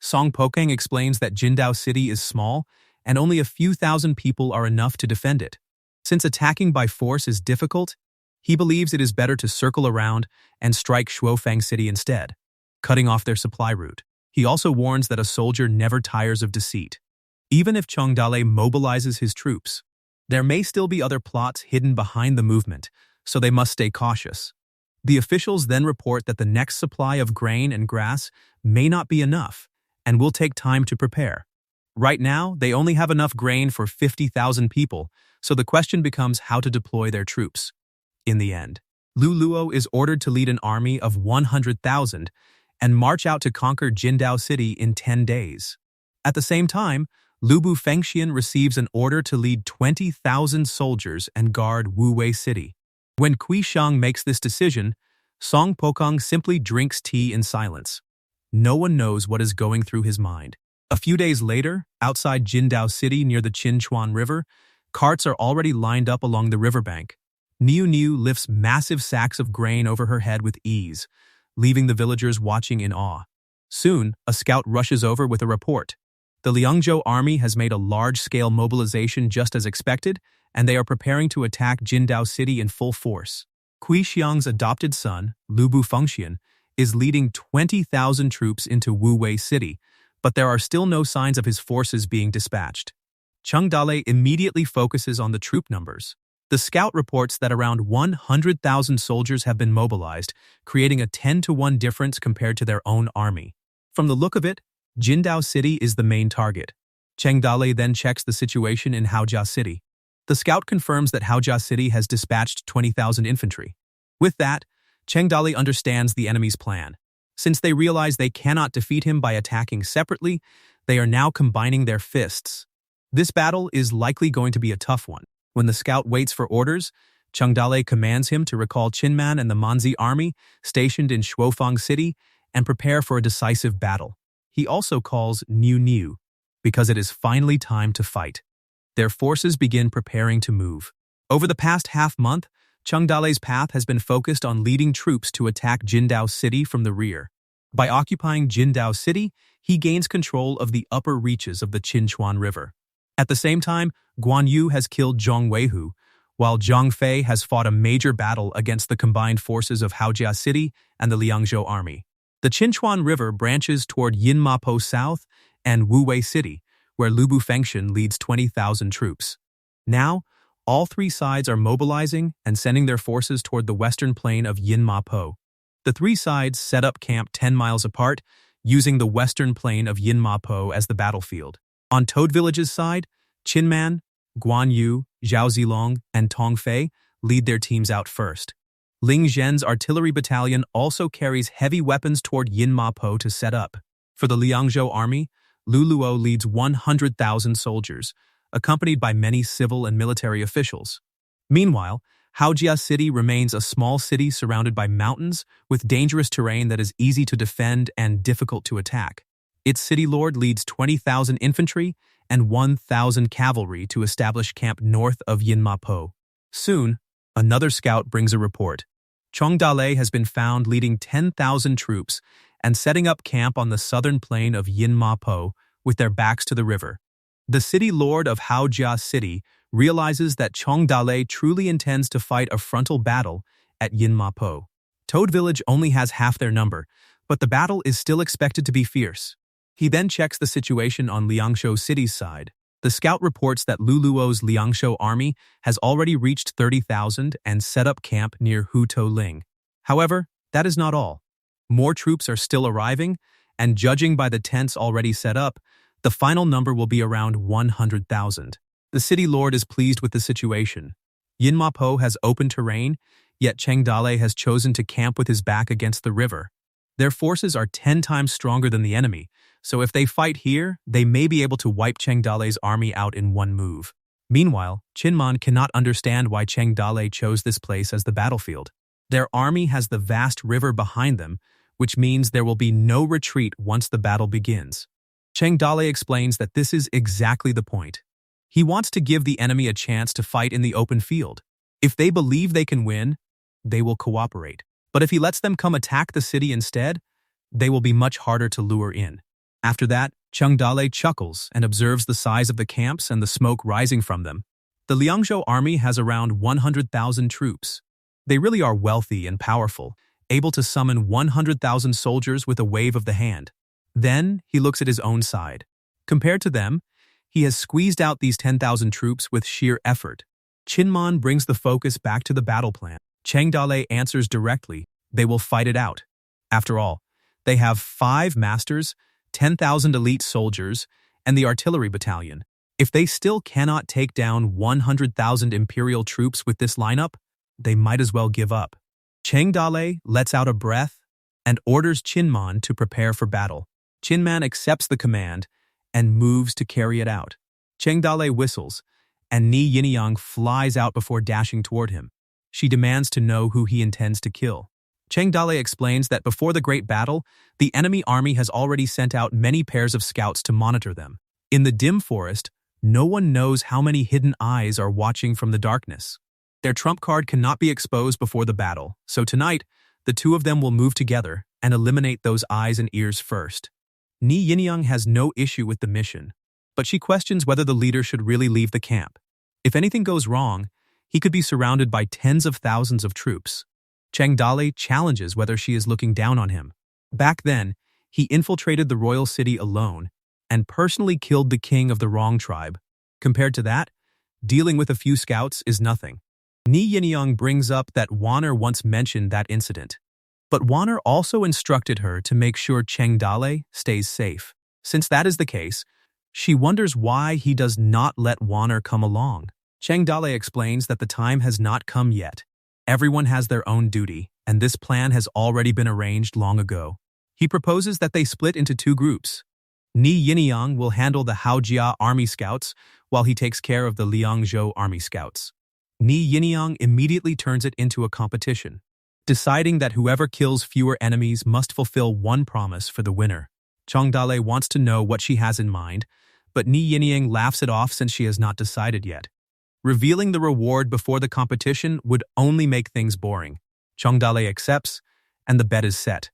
Song Pokang explains that Jindao City is small and only a few thousand people are enough to defend it. Since attacking by force is difficult, he believes it is better to circle around and strike Shuofang City instead, cutting off their supply route. He also warns that a soldier never tires of deceit. Even if Cheng Dalei mobilizes his troops, there may still be other plots hidden behind the movement, so they must stay cautious. The officials then report that the next supply of grain and grass may not be enough and will take time to prepare. Right now, they only have enough grain for 50,000 people, so the question becomes how to deploy their troops. In the end, Lu Luo is ordered to lead an army of 100,000 and march out to conquer Jindao City in 10 days. At the same time, Lubu Fengxian receives an order to lead 20,000 soldiers and guard Wuwei City. When Kui Shang makes this decision, Song Pokang simply drinks tea in silence. No one knows what is going through his mind. A few days later, outside Jindao City near the Qinchuan River, carts are already lined up along the riverbank. Niu Niu lifts massive sacks of grain over her head with ease, leaving the villagers watching in awe. Soon, a scout rushes over with a report. The Liangzhou army has made a large-scale mobilization just as expected, and they are preparing to attack Jindao City in full force. Kui Xiang's adopted son, Lubu Fengxian, is leading 20,000 troops into Wuwei City, but there are still no signs of his forces being dispatched. Cheng Dalei immediately focuses on the troop numbers. The scout reports that around 100,000 soldiers have been mobilized, creating a 10-to-1 difference compared to their own army. From the look of it, Jindao City is the main target. Cheng Dalei then checks the situation in Haojia City. The scout confirms that Haojia City has dispatched 20,000 infantry. With that, Cheng Dalei understands the enemy's plan. Since they realize they cannot defeat him by attacking separately, they are now combining their fists. This battle is likely going to be a tough one. When the scout waits for orders, Cheng Dalei commands him to recall Qinman and the Manzi army stationed in Shuofang City and prepare for a decisive battle. He also calls Niu Niu, because it is finally time to fight. Their forces begin preparing to move. Over the past half-month, Cheng Dalei's path has been focused on leading troops to attack Jindao City from the rear. By occupying Jindao City, he gains control of the upper reaches of the Qinchuan River. At the same time, Guan Yu has killed Zhong Weihu, while Zhang Fei has fought a major battle against the combined forces of Haojia City and the Liangzhou army. The Qinchuan River branches toward Yinmapo South and Wuwei City, where Lubu Fengxian leads 20,000 troops. Now, all three sides are mobilizing and sending their forces toward the western plain of Yinmapo. The three sides set up camp 10 miles apart, using the western plain of Yinmapo as the battlefield. On Toad Village's side, Qinman, Guan Yu, Zhao Zilong, and Tong Fei lead their teams out first. Ling Zhen's artillery battalion also carries heavy weapons toward Yinmapo to set up. For the Liangzhou army, Lu Luo leads 100,000 soldiers, accompanied by many civil and military officials. Meanwhile, Haojia City remains a small city surrounded by mountains with dangerous terrain that is easy to defend and difficult to attack. Its city lord leads 20,000 infantry and 1,000 cavalry to establish camp north of Yinmapo. Soon, another scout brings a report. Cheng Dalei has been found leading 10,000 troops and setting up camp on the southern plain of Yinmapo with their backs to the river. The city lord of Haojia City realizes that Cheng Dalei truly intends to fight a frontal battle at Yinmapo. Toad Village only has half their number, but the battle is still expected to be fierce. He then checks the situation on Liangzhou City's side. The scout reports that Lu Luo's Liangzhou army has already reached 30,000 and set up camp near Hutou Ling. However, that is not all. More troops are still arriving, and judging by the tents already set up, the final number will be around 100,000. The city lord is pleased with the situation. Yinmapo has open terrain, yet Cheng Dalei has chosen to camp with his back against the river. Their forces are 10 times stronger than the enemy, so if they fight here, they may be able to wipe Cheng Dalei's army out in one move. Meanwhile, Qinman cannot understand why Cheng Dalei chose this place as the battlefield. Their army has the vast river behind them, which means there will be no retreat once the battle begins. Cheng Dalei explains that this is exactly the point. He wants to give the enemy a chance to fight in the open field. If they believe they can win, they will cooperate. But if he lets them come attack the city instead, they will be much harder to lure in. After that, Cheng Dalei chuckles and observes the size of the camps and the smoke rising from them. The Liangzhou army has around 100,000 troops. They really are wealthy and powerful, able to summon 100,000 soldiers with a wave of the hand. Then, he looks at his own side. Compared to them, he has squeezed out these 10,000 troops with sheer effort. Qinman brings the focus back to the battle plan. Cheng Dalei answers directly, they will fight it out. After all, they have 5 masters, 10,000 elite soldiers, and the artillery battalion. If they still cannot take down 100,000 imperial troops with this lineup, they might as well give up. Cheng Dalei lets out a breath and orders Qinman to prepare for battle. Qinman accepts the command and moves to carry it out. Cheng Dalei whistles, and Ni Yinyang flies out before dashing toward him. She demands to know who he intends to kill. Cheng Dalei explains that before the great battle, the enemy army has already sent out many pairs of scouts to monitor them. In the dim forest, no one knows how many hidden eyes are watching from the darkness. Their trump card cannot be exposed before the battle, so tonight, the two of them will move together and eliminate those eyes and ears first. Ni Yinyang has no issue with the mission, but she questions whether the leader should really leave the camp. If anything goes wrong, he could be surrounded by tens of thousands of troops. Cheng Dalei challenges whether she is looking down on him. Back then, he infiltrated the royal city alone and personally killed the king of the wrong tribe. Compared to that, dealing with a few scouts is nothing. Ni Yinyang brings up that Wanner once mentioned that incident. But Wanner also instructed her to make sure Cheng Dalei stays safe. Since that is the case, she wonders why he does not let Wanner come along. Cheng Dalei explains that the time has not come yet. Everyone has their own duty, and this plan has already been arranged long ago. He proposes that they split into 2 groups. Ni Yinyang will handle the Haojia army scouts, while he takes care of the Liangzhou army scouts. Ni Yinyang immediately turns it into a competition, deciding that whoever kills fewer enemies must fulfill one promise for the winner. Cheng Dalei wants to know what she has in mind, but Ni Yinyang laughs it off since she has not decided yet. Revealing the reward before the competition would only make things boring. Cheng Dalei accepts, and the bet is set.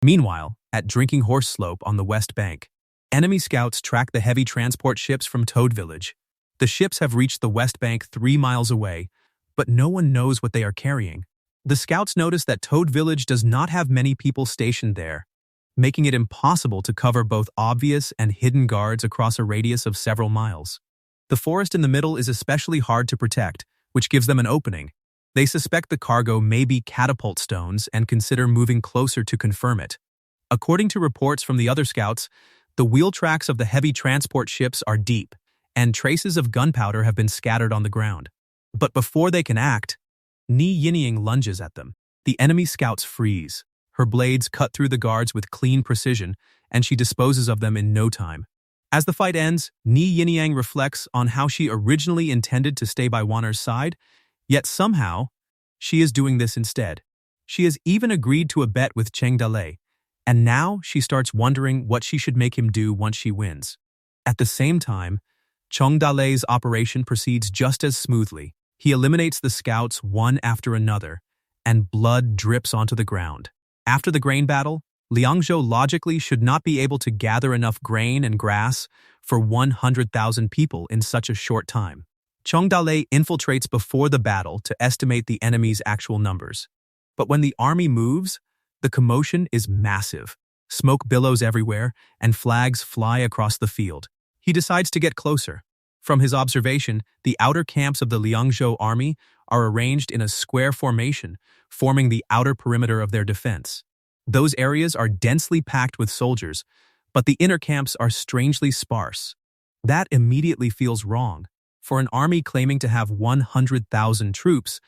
Meanwhile, at Drinking Horse Slope on the west bank, enemy scouts track the heavy transport ships from Toad Village. The ships have reached the west bank 3 miles away, but no one knows what they are carrying. The scouts notice that Toad Village does not have many people stationed there, making it impossible to cover both obvious and hidden guards across a radius of several miles. The forest in the middle is especially hard to protect, which gives them an opening. They suspect the cargo may be catapult stones and consider moving closer to confirm it. According to reports from the other scouts, the wheel tracks of the heavy transport ships are deep, and traces of gunpowder have been scattered on the ground. But before they can act, Ni Yinyang lunges at them. The enemy scouts freeze. Her blades cut through the guards with clean precision, and she disposes of them in no time. As the fight ends, Ni Yinyang reflects on how she originally intended to stay by Wanner's side, yet somehow, she is doing this instead. She has even agreed to a bet with Cheng Dalei, and now she starts wondering what she should make him do once she wins. At the same time, Cheng Dalei's operation proceeds just as smoothly. He eliminates the scouts one after another, and blood drips onto the ground. After the grain battle, Liangzhou logically should not be able to gather enough grain and grass for 100,000 people in such a short time. Cheng Dalei infiltrates before the battle to estimate the enemy's actual numbers. But when the army moves, the commotion is massive. Smoke billows everywhere, and flags fly across the field. He decides to get closer. From his observation, the outer camps of the Liangzhou army are arranged in a square formation, forming the outer perimeter of their defense. Those areas are densely packed with soldiers, but the inner camps are strangely sparse. That immediately feels wrong. For an army claiming to have 100,000 troops,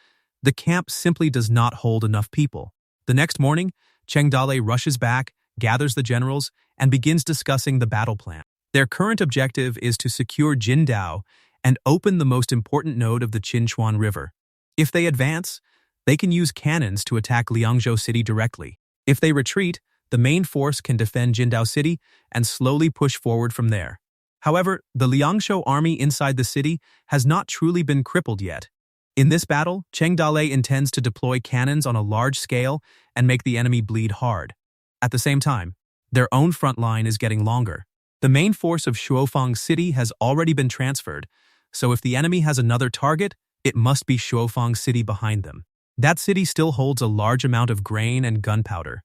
the camp simply does not hold enough people. The next morning, Cheng Dalei rushes back, gathers the generals, and begins discussing the battle plan. Their current objective is to secure Jindao and open the most important node of the Qinchuan River. If they advance, they can use cannons to attack Liangzhou City directly. If they retreat, the main force can defend Jindao City and slowly push forward from there. However, the Liangzhou army inside the city has not truly been crippled yet. In this battle, Cheng Dalei intends to deploy cannons on a large scale and make the enemy bleed hard. At the same time, Their own front line is getting longer. The main force of Shuofang City has already been transferred, so if the enemy has another target, it must be Shuofang City behind them. That city still holds a large amount of grain and gunpowder.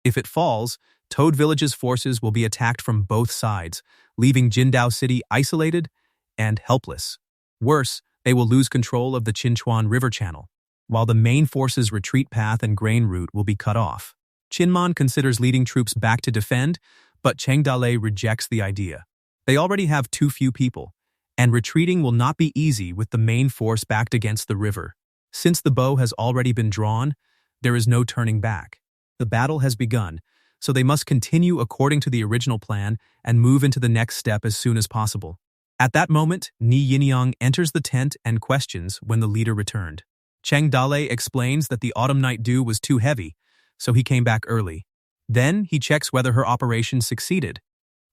If it falls, Toad Village's forces will be attacked from both sides, leaving Jindao City isolated and helpless. Worse, they will lose control of the Qinchuan River channel, while the main force's retreat path and grain route will be cut off. Qinman considers leading troops back to defend, but Cheng Dalei rejects the idea. They already have too few people, and retreating will not be easy with the main force backed against the river. Since the bow has already been drawn, there is no turning back. The battle has begun, so they must continue according to the original plan and move into the next step as soon as possible. At that moment, Ni Yinyang enters the tent and questions when the leader returned. Cheng Dalei explains that the autumn night dew was too heavy, so he came back early. Then he checks whether her operation succeeded.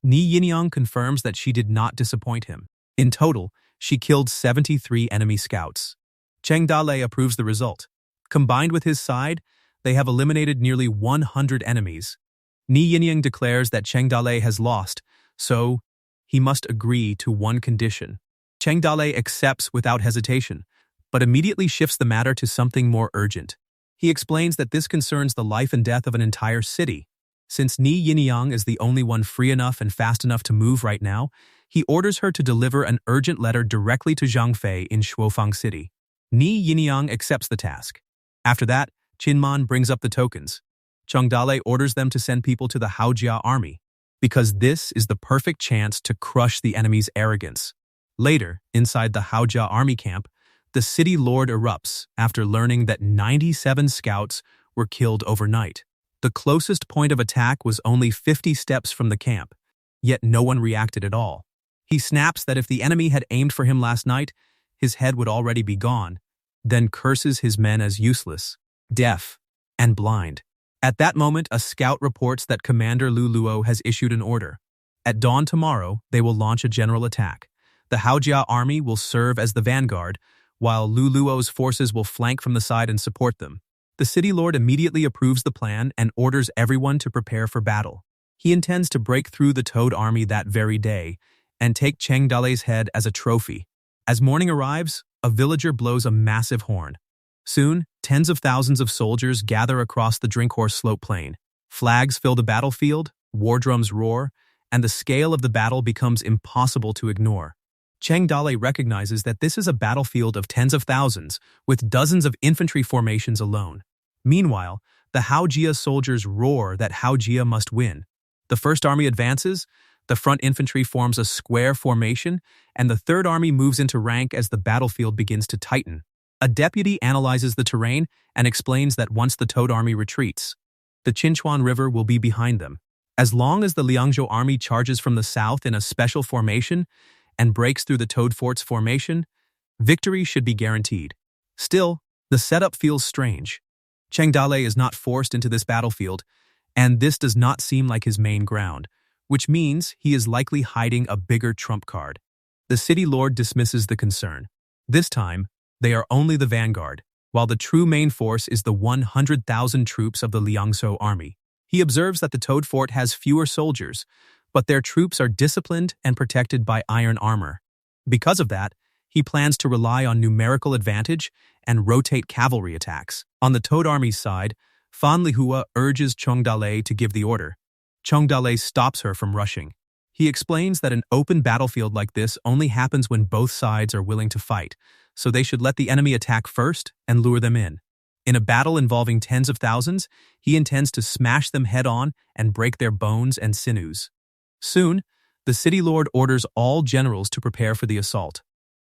Ni Yinyang confirms that she did not disappoint him. In total, she killed 73 enemy scouts. Cheng Dalei approves the result. Combined with his side, they have eliminated nearly 100 enemies. Ni Yinyang declares that Cheng Dalei has lost, so he must agree to one condition. Cheng Dalei accepts without hesitation, but immediately shifts the matter to something more urgent. He explains that this concerns the life and death of an entire city. Since Ni Yinyang is the only one free enough and fast enough to move right now, he orders her to deliver an urgent letter directly to Zhang Fei in Shuofang City. Ni Yinyang accepts the task. After that, Qinman brings up the tokens. Cheng Dalei orders them to send people to the Haojia army, because this is the perfect chance to crush the enemy's arrogance. Later, inside the Haojia army camp, the city lord erupts after learning that 97 scouts were killed overnight. The closest point of attack was only 50 steps from the camp, yet no one reacted at all. He snaps that if the enemy had aimed for him last night, his head would already be gone, then curses his men as useless, deaf, and blind. At that moment, a scout reports that Commander Lu Luo has issued an order. At dawn tomorrow, they will launch a general attack. The Haojia army will serve as the vanguard, while Lu Luo's forces will flank from the side and support them. The city lord immediately approves the plan and orders everyone to prepare for battle. He intends to break through the Toad army that very day and take Cheng Dalei's head as a trophy. As morning arrives, a villager blows a massive horn. Soon, tens of thousands of soldiers gather across the Drinkhorse slope plain. Flags fill the battlefield, war drums roar, and the scale of the battle becomes impossible to ignore. Cheng Dalei recognizes that this is a battlefield of tens of thousands, with dozens of infantry formations alone. Meanwhile, the Haojia soldiers roar that Haojia must win. The First Army advances, the front infantry forms a square formation, and the Third Army moves into rank as the battlefield begins to tighten. A deputy analyzes the terrain and explains that once the Toad Army retreats, the Qinchuan River will be behind them. As long as the Liangzhou Army charges from the south in a special formation and breaks through the Toad Fort's formation, victory should be guaranteed. Still, the setup feels strange. Cheng Dalei is not forced into this battlefield, and this does not seem like his main ground, which means he is likely hiding a bigger trump card. The city lord dismisses the concern. This time, they are only the vanguard, while the true main force is the 100,000 troops of the Liangzhou army. He observes that the Toad Fort has fewer soldiers, but their troops are disciplined and protected by iron armor. Because of that, he plans to rely on numerical advantage and rotate cavalry attacks. On the Toad Army's side, Fan Lihua urges Cheng Dalei to give the order. Cheng Dalei stops her from rushing. He explains that an open battlefield like this only happens when both sides are willing to fight, so they should let the enemy attack first and lure them in. In a battle involving tens of thousands, he intends to smash them head-on and break their bones and sinews. Soon, the city lord orders all generals to prepare for the assault.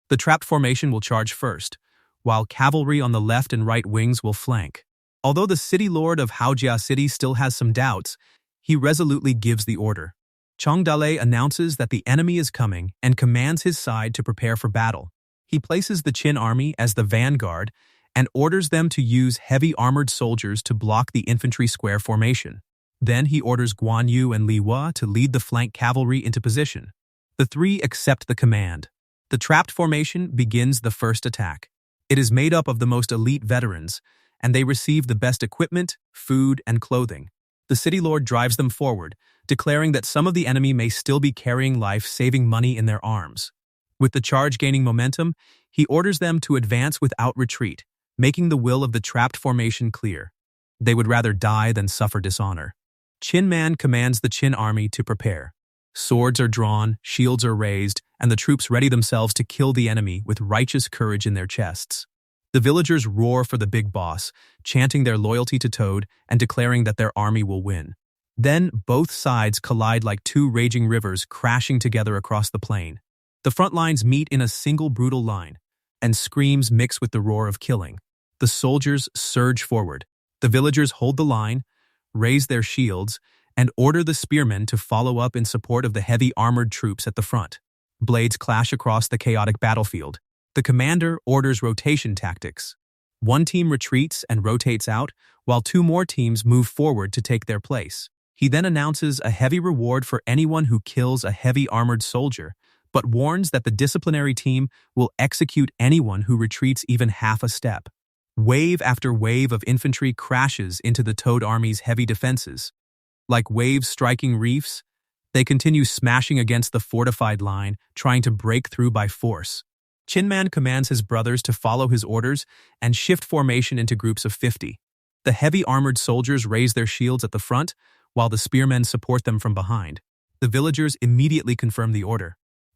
The trapped formation will charge first, while cavalry on the left and right wings will flank. Although the city lord of Haojia City still has some doubts, he resolutely gives the order. Cheng Dalei announces that the enemy is coming and commands his side to prepare for battle. He places the Qin army as the vanguard and orders them to use heavy armored soldiers to block the infantry square formation. Then he orders Guan Yu and Li Hua to lead the flank cavalry into position. The three accept the command. The trapped formation begins the first attack. It is made up of the most elite veterans, and they receive the best equipment, food, and clothing. The city lord drives them forward, declaring that some of the enemy may still be carrying life-saving money in their arms. With the charge gaining momentum, he orders them to advance without retreat, making the will of the trapped formation clear. They would rather die than suffer dishonor. Qin Man commands the Qin army to prepare. Swords are drawn, shields are raised, and the troops ready themselves to kill the enemy with righteous courage in their chests. The villagers roar for the big boss, chanting their loyalty to Toad and declaring that their army will win. Then both sides collide like two raging rivers crashing together across the plain. The front lines meet in a single brutal line, and screams mix with the roar of killing. The soldiers surge forward. The villagers hold the line, raise their shields, and order the spearmen to follow up in support of the heavy armored troops at the front. Blades clash across the chaotic battlefield. The commander orders rotation tactics. One team retreats and rotates out, while two more teams move forward to take their place. He then announces a heavy reward for anyone who kills a heavy armored soldier, but warns that the disciplinary team will execute anyone who retreats even half a step. Wave after wave of infantry crashes into the Toad army's heavy defenses. Like waves striking reefs, they continue smashing against the fortified line, trying to break through by force. Qin Man commands his brothers to follow his orders and shift formation into groups of 50. The heavy armored soldiers raise their shields at the front, while the spearmen support them from behind. The villagers immediately confirm the order.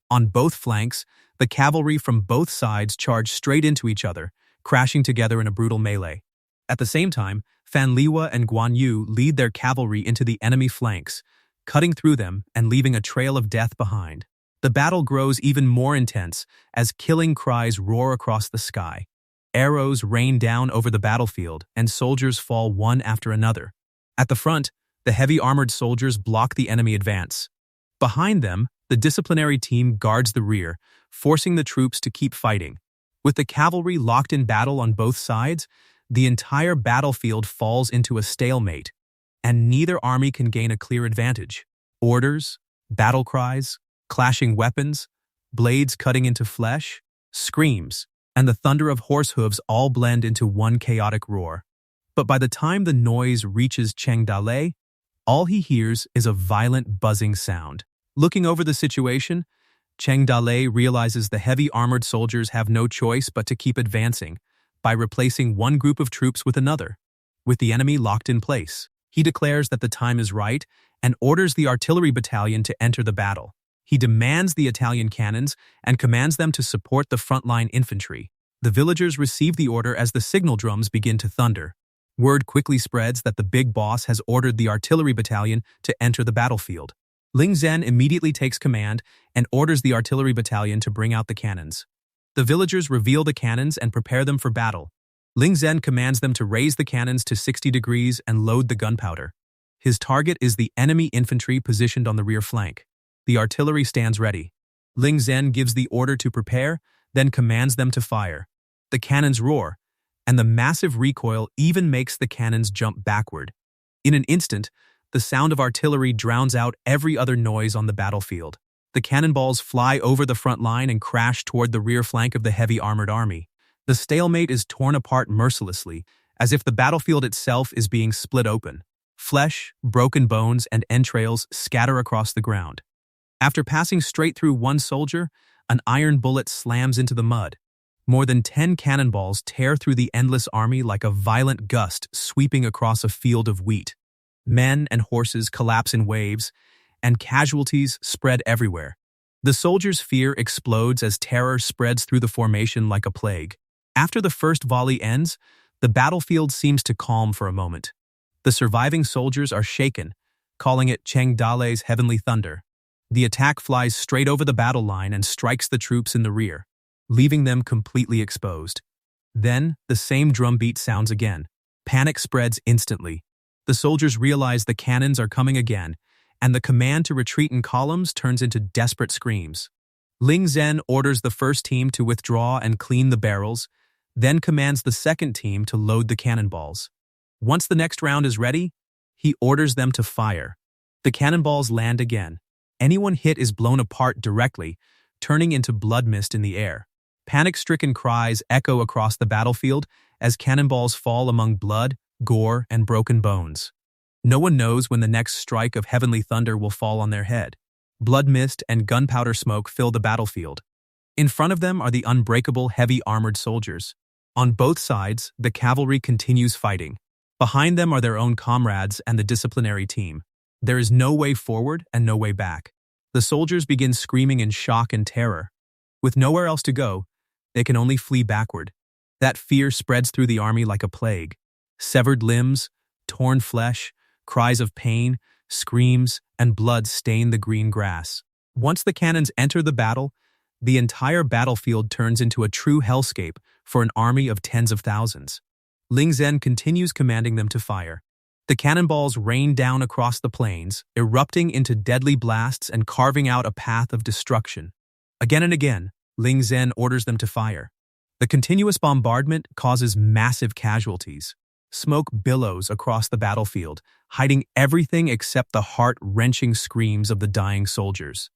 On both flanks, the cavalry from both sides charge straight into each other, crashing together in a brutal melee. At the same time, Fan Liwa and Guan Yu lead their cavalry into the enemy flanks, cutting through them and leaving a trail of death behind. The battle grows even more intense as killing cries roar across the sky. Arrows rain down over the battlefield, and soldiers fall one after another. At the front, the heavy armored soldiers block the enemy advance. Behind them, the disciplinary team guards the rear, forcing the troops to keep fighting. With the cavalry locked in battle on both sides, the entire battlefield falls into a stalemate, and neither army can gain a clear advantage. Orders, battle cries, clashing weapons, blades cutting into flesh, screams, and the thunder of horse hooves all blend into one chaotic roar. But by the time the noise reaches Cheng Dalei, all he hears is a violent buzzing sound. Looking over the situation, Cheng Dalei realizes the heavy armored soldiers have no choice but to keep advancing by replacing one group of troops with another. With the enemy locked in place, he declares that the time is right and orders the artillery battalion to enter the battle. He demands the Italian cannons and commands them to support the frontline infantry. The villagers receive the order as the signal drums begin to thunder. Word quickly spreads that the big boss has ordered the artillery battalion to enter the battlefield. Ling Zhen immediately takes command and orders the artillery battalion to bring out the cannons. The villagers reveal the cannons and prepare them for battle. Ling Zhen commands them to raise the cannons to 60 degrees and load the gunpowder. His target is the enemy infantry positioned on the rear flank. The artillery stands ready. Ling Zhen gives the order to prepare, then commands them to fire. The cannons roar, and the massive recoil even makes the cannons jump backward. In an instant, the sound of artillery drowns out every other noise on the battlefield. The cannonballs fly over the front line and crash toward the rear flank of the heavy armored army. The stalemate is torn apart mercilessly, as if the battlefield itself is being split open. Flesh, broken bones, and entrails scatter across the ground. After passing straight through one soldier, an iron bullet slams into the mud. More than 10 cannonballs tear through the endless army like a violent gust sweeping across a field of wheat. Men and horses collapse in waves, and casualties spread everywhere. The soldiers' fear explodes as terror spreads through the formation like a plague. After the first volley ends, the battlefield seems to calm for a moment. The surviving soldiers are shaken, calling it Cheng Dalei's heavenly thunder. The attack flies straight over the battle line and strikes the troops in the rear, leaving them completely exposed. Then, the same drumbeat sounds again. Panic spreads instantly. The soldiers realize the cannons are coming again, and the command to retreat in columns turns into desperate screams. Ling Zhen orders the first team to withdraw and clean the barrels, then commands the second team to load the cannonballs. Once the next round is ready, he orders them to fire. The cannonballs land again. Anyone hit is blown apart directly, turning into blood mist in the air. Panic-stricken cries echo across the battlefield as cannonballs fall among blood, gore, and broken bones. No one knows when the next strike of heavenly thunder will fall on their head. Blood mist and gunpowder smoke fill the battlefield. In front of them are the unbreakable heavy armored soldiers. On both sides, the cavalry continues fighting. Behind them are their own comrades and the disciplinary team. There is no way forward and no way back. The soldiers begin screaming in shock and terror. With nowhere else to go, they can only flee backward. That fear spreads through the army like a plague. Severed limbs, torn flesh, cries of pain, screams, and blood stain the green grass. Once the cannons enter the battle, the entire battlefield turns into a true hellscape for an army of tens of thousands. Ling Zhen continues commanding them to fire. The cannonballs rain down across the plains, erupting into deadly blasts and carving out a path of destruction. Again and again, Ling Zhen orders them to fire. The continuous bombardment causes massive casualties. Smoke billows across the battlefield, hiding everything except the heart-wrenching screams of the dying soldiers.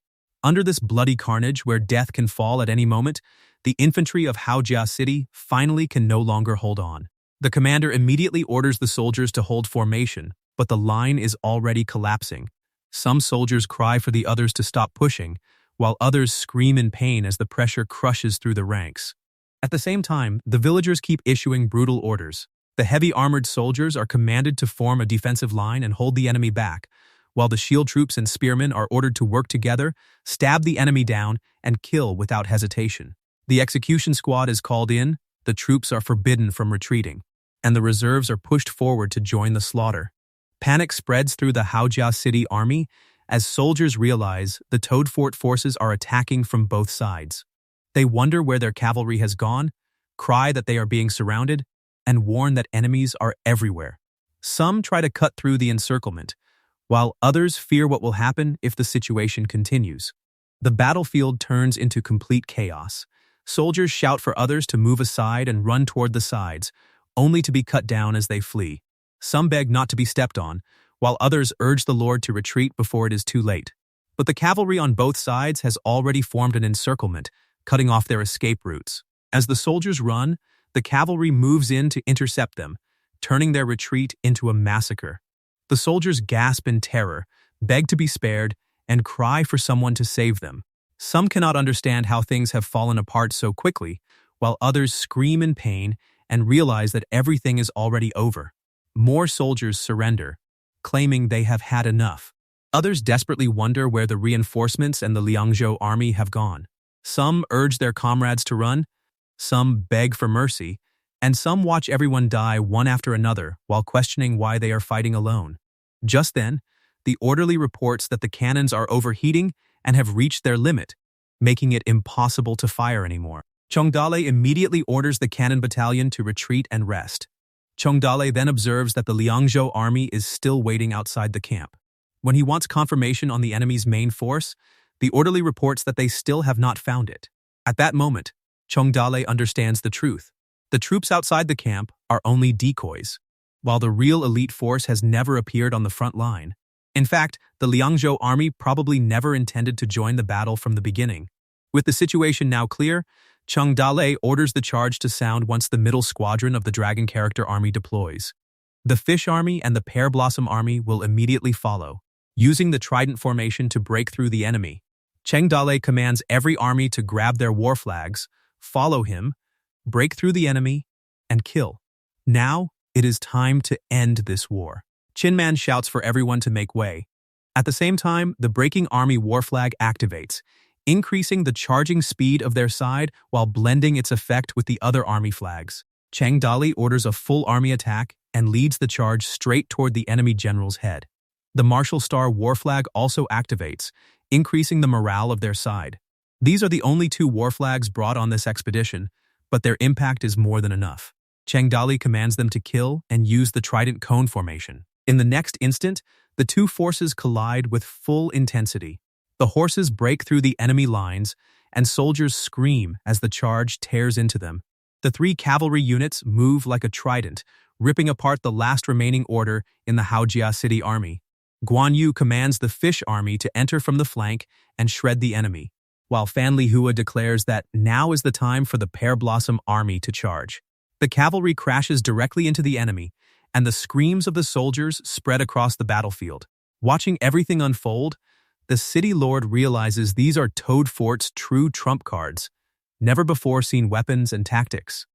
Under this bloody carnage where death can fall at any moment, the infantry of Haojia City finally can no longer hold on. The commander immediately orders the soldiers to hold formation, but the line is already collapsing. Some soldiers cry for the others to stop pushing, while others scream in pain as the pressure crushes through the ranks. At the same time, the villagers keep issuing brutal orders. The heavy armored soldiers are commanded to form a defensive line and hold the enemy back, while the shield troops and spearmen are ordered to work together, stab the enemy down, and kill without hesitation. The execution squad is called in, the troops are forbidden from retreating, and the reserves are pushed forward to join the slaughter. Panic spreads through the Haojia City army as soldiers realize the Toad Fort forces are attacking from both sides. They wonder where their cavalry has gone, cry that they are being surrounded, and warn that enemies are everywhere. Some try to cut through the encirclement, while others fear what will happen if the situation continues. The battlefield turns into complete chaos. Soldiers shout for others to move aside and run toward the sides, only to be cut down as they flee. Some beg not to be stepped on, while others urge the Lord to retreat before it is too late. But the cavalry on both sides has already formed an encirclement, cutting off their escape routes. As the soldiers run, the cavalry moves in to intercept them, turning their retreat into a massacre. The soldiers gasp in terror, beg to be spared, and cry for someone to save them. Some cannot understand how things have fallen apart so quickly, while others scream in pain and realize that everything is already over. More soldiers surrender, claiming they have had enough. Others desperately wonder where the reinforcements and the Liangzhou army have gone. Some urge their comrades to run, some beg for mercy, and some watch everyone die one after another while questioning why they are fighting alone. Just then, the orderly reports that the cannons are overheating and have reached their limit, making it impossible to fire anymore. Cheng Dalei immediately orders the cannon battalion to retreat and rest. Cheng Dalei then observes that the Liangzhou army is still waiting outside the camp. When he wants confirmation on the enemy's main force, the orderly reports that they still have not found it. At that moment, Cheng Dalei understands the truth. The troops outside the camp are only decoys, while the real elite force has never appeared on the front line. In fact, the Liangzhou army probably never intended to join the battle from the beginning. With the situation now clear, Cheng Dalei orders the charge to sound once the middle squadron of the Dragon Character Army deploys. The Fish Army and the Pear Blossom Army will immediately follow, using the Trident formation to break through the enemy. Cheng Dalei commands every army to grab their war flags, follow him, break through the enemy, and kill. Now, it is time to end this war. Qin Man shouts for everyone to make way. At the same time, the breaking army war flag activates, increasing the charging speed of their side while blending its effect with the other army flags. Cheng Dalei orders a full army attack and leads the charge straight toward the enemy general's head. The Martial Star war flag also activates, increasing the morale of their side. These are the only two war flags brought on this expedition, but their impact is more than enough. Cheng Dalei commands them to kill and use the Trident Cone formation. In the next instant, the two forces collide with full intensity. The horses break through the enemy lines, and soldiers scream as the charge tears into them. The three cavalry units move like a trident, ripping apart the last remaining order in the Haojia City army. Guan Yu commands the Fish Army to enter from the flank and shred the enemy, while Fan Li Hua declares that now is the time for the Pear Blossom Army to charge. The cavalry crashes directly into the enemy, and the screams of the soldiers spread across the battlefield. Watching everything unfold, the city lord realizes these are Toad Fort's true trump cards, never before seen weapons and tactics.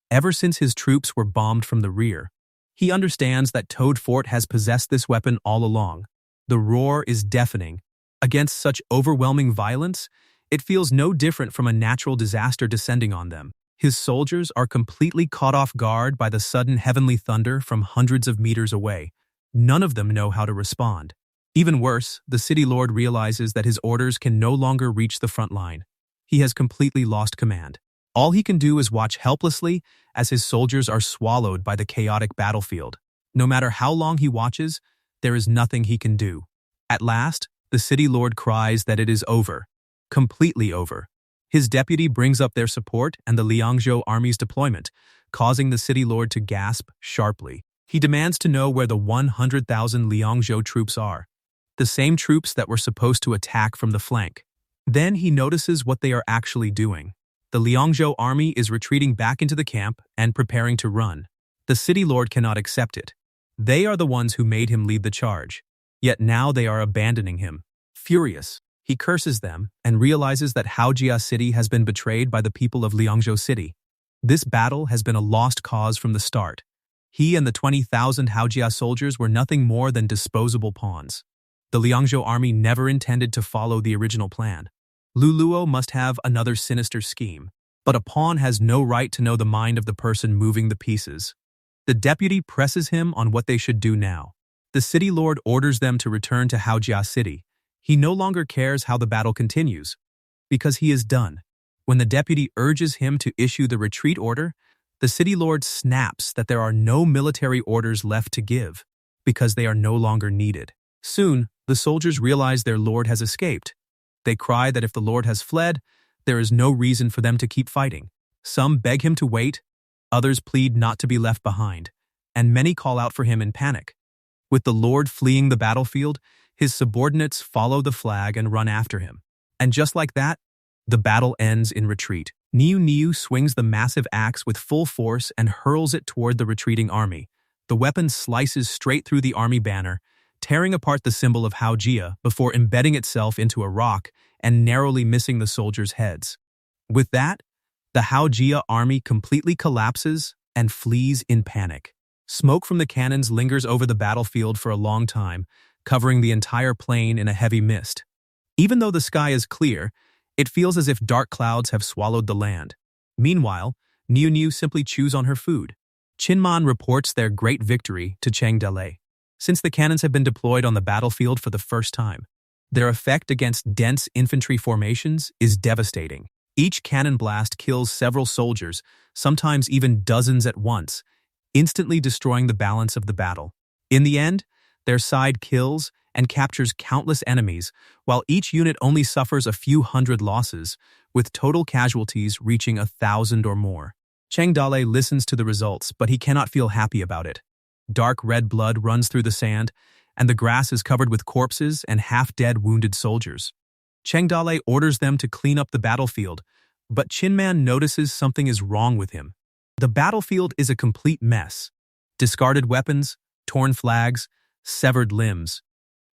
Ever since his troops were bombed from the rear, he understands that Toad Fort has possessed this weapon all along. The roar is deafening. Against such overwhelming violence, it feels no different from a natural disaster descending on them. His soldiers are completely caught off guard by the sudden heavenly thunder from hundreds of meters away. None of them know how to respond. Even worse, the city lord realizes that his orders can no longer reach the front line. He has completely lost command. All he can do is watch helplessly as his soldiers are swallowed by the chaotic battlefield. No matter how long he watches, there is nothing he can do. At last, the city lord cries that it is over. Completely over. His deputy brings up their support and the Liangzhou army's deployment, causing the city lord to gasp sharply. He demands to know where the 100,000 Liangzhou troops are, the same troops that were supposed to attack from the flank. Then he notices what they are actually doing. The Liangzhou army is retreating back into the camp and preparing to run. The city lord cannot accept it. They are the ones who made him lead the charge. Yet now they are abandoning him. Furious, he curses them and realizes that Haojia City has been betrayed by the people of Liangzhou City. This battle has been a lost cause from the start. He and the 20,000 Haojia soldiers were nothing more than disposable pawns. The Liangzhou army never intended to follow the original plan. Luluo must have another sinister scheme, but a pawn has no right to know the mind of the person moving the pieces. The deputy presses him on what they should do now. The city lord orders them to return to Haojia City. He no longer cares how the battle continues, because he is done. When the deputy urges him to issue the retreat order, the city lord snaps that there are no military orders left to give, because they are no longer needed. Soon, the soldiers realize their lord has escaped. They cry that if the lord has fled, there is no reason for them to keep fighting. Some beg him to wait, others plead not to be left behind, and many call out for him in panic. With the lord fleeing the battlefield, his subordinates follow the flag and run after him. And just like that, the battle ends in retreat. Niu swings the massive axe with full force and hurls it toward the retreating army. The weapon slices straight through the army banner, tearing apart the symbol of Haojia before embedding itself into a rock and narrowly missing the soldiers' heads. With that, the Haojia army completely collapses and flees in panic. Smoke from the cannons lingers over the battlefield for a long time, covering the entire plain in a heavy mist. Even though the sky is clear, it feels as if dark clouds have swallowed the land. Meanwhile, Niu simply chews on her food. Qinman reports their great victory to Cheng Dalei. Since the cannons have been deployed on the battlefield for the first time, their effect against dense infantry formations is devastating. Each cannon blast kills several soldiers, sometimes even dozens at once, instantly destroying the balance of the battle. In the end, their side kills and captures countless enemies, while each unit only suffers a few hundred losses, with total casualties reaching 1,000 or more. Cheng Dalei listens to the results, but he cannot feel happy about it. Dark red blood runs through the sand, and the grass is covered with corpses and half-dead wounded soldiers. Cheng Dalei orders them to clean up the battlefield, but Qinman notices something is wrong with him. The battlefield is a complete mess. Discarded weapons, torn flags, severed limbs,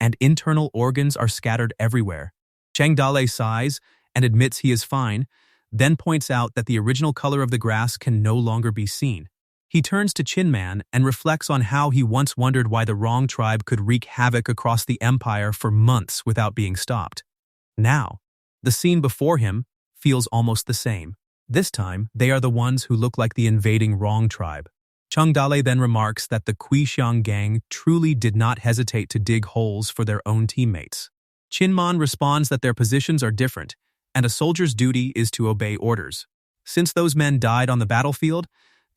and internal organs are scattered everywhere. Cheng Dalei sighs and admits he is fine, then points out that the original color of the grass can no longer be seen. He turns to Qinman and reflects on how he once wondered why the wrong tribe could wreak havoc across the empire for months without being stopped. Now, the scene before him feels almost the same. This time, they are the ones who look like the invading wrong tribe. Cheng Dalei then remarks that the Kuixiang gang truly did not hesitate to dig holes for their own teammates. Qinman responds that their positions are different, and a soldier's duty is to obey orders. Since those men died on the battlefield,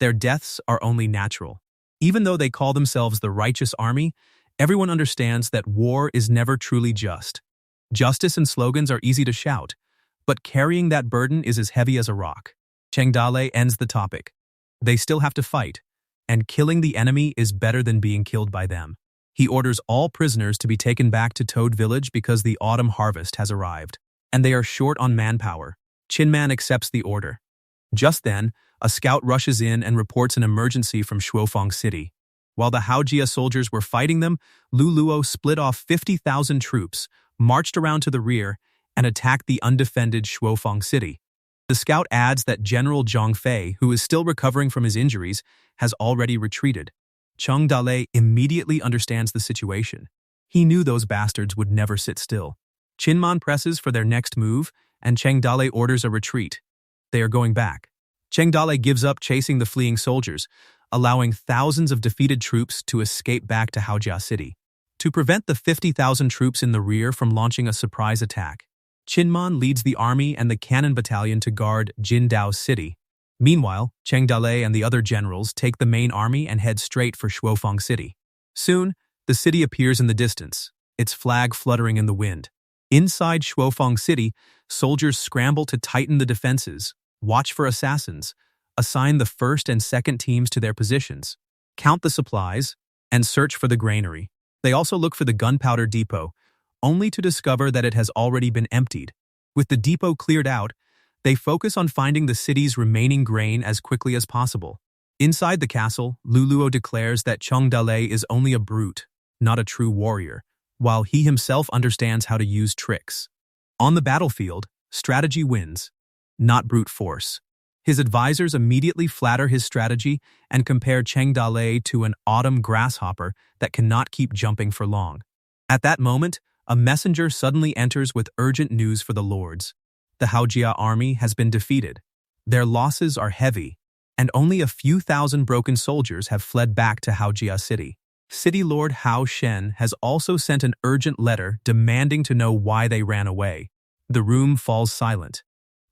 their deaths are only natural. Even though they call themselves the righteous army, everyone understands that war is never truly just. Justice and slogans are easy to shout, but carrying that burden is as heavy as a rock. Cheng Dalei ends the topic. They still have to fight, and killing the enemy is better than being killed by them. He orders all prisoners to be taken back to Toad Village because the autumn harvest has arrived, and they are short on manpower. Qinman accepts the order. Just then, a scout rushes in and reports an emergency from Shuofeng City. While the Haojia soldiers were fighting them, Lu Luo split off 50,000 troops, marched around to the rear, and attacked the undefended Shuofang city. The scout adds that General Zhang Fei, who is still recovering from his injuries, has already retreated. Cheng Dalei immediately understands the situation. He knew those bastards would never sit still. Qinman presses for their next move, and Cheng Dalei orders a retreat. They are going back. Cheng Dalei gives up chasing the fleeing soldiers, allowing thousands of defeated troops to escape back to Haojia City. To prevent the 50,000 troops in the rear from launching a surprise attack, Qinman leads the army and the cannon battalion to guard Jindao City. Meanwhile, Cheng Dalei and the other generals take the main army and head straight for Shuofang City. Soon, the city appears in the distance, its flag fluttering in the wind. Inside Shuofang City, soldiers scramble to tighten the defenses, watch for assassins, assign the first and second teams to their positions, count the supplies, and search for the granary. They also look for the gunpowder depot, only to discover that it has already been emptied. With the depot cleared out, they focus on finding the city's remaining grain as quickly as possible. Inside the castle, Lu Luo declares that Cheng Dalei is only a brute, not a true warrior, while he himself understands how to use tricks. On the battlefield, strategy wins, not brute force. His advisors immediately flatter his strategy and compare Cheng Dalei to an autumn grasshopper that cannot keep jumping for long. At that moment, a messenger suddenly enters with urgent news for the lords. The Haojia army has been defeated. Their losses are heavy, and only a few thousand broken soldiers have fled back to Haojia City. City Lord Hao Shen has also sent an urgent letter demanding to know why they ran away. The room falls silent.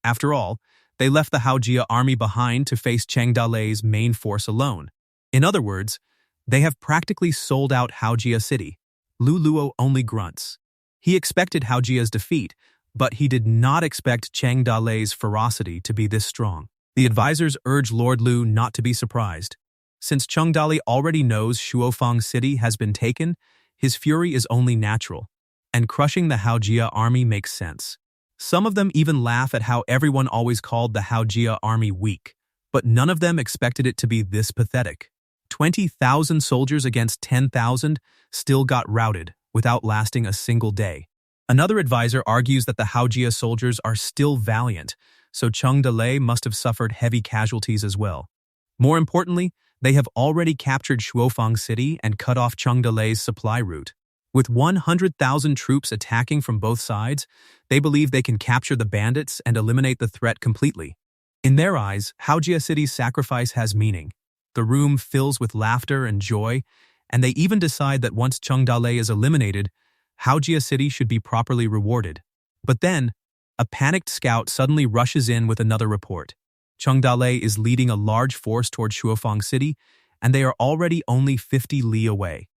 After all, they left the Haojia army behind to face Cheng Dalei's main force alone. In other words, they have practically sold out Haojia City. Lu Luo only grunts. He expected Haojia's defeat, but he did not expect Cheng Dalei's ferocity to be this strong. The advisors urge Lord Lu not to be surprised. Since Cheng Dalei already knows Shuofang City has been taken, his fury is only natural, and crushing the Haojia army makes sense. Some of them even laugh at how everyone always called the Haojia army weak, but none of them expected it to be this pathetic. 20,000 soldiers against 10,000 still got routed without lasting a single day. Another advisor argues that the Haojia soldiers are still valiant, so Cheng Dalei must have suffered heavy casualties as well. More importantly, they have already captured Shuofang City and cut off Cheng Dalei's supply route. With 100,000 troops attacking from both sides, they believe they can capture the bandits and eliminate the threat completely. In their eyes, Haojia City's sacrifice has meaning. The room fills with laughter and joy, and they even decide that once Cheng Dalei is eliminated, Haojia City should be properly rewarded. But then, a panicked scout suddenly rushes in with another report. Cheng Dalei is leading a large force toward Shuofang City, and they are already only 50 li away.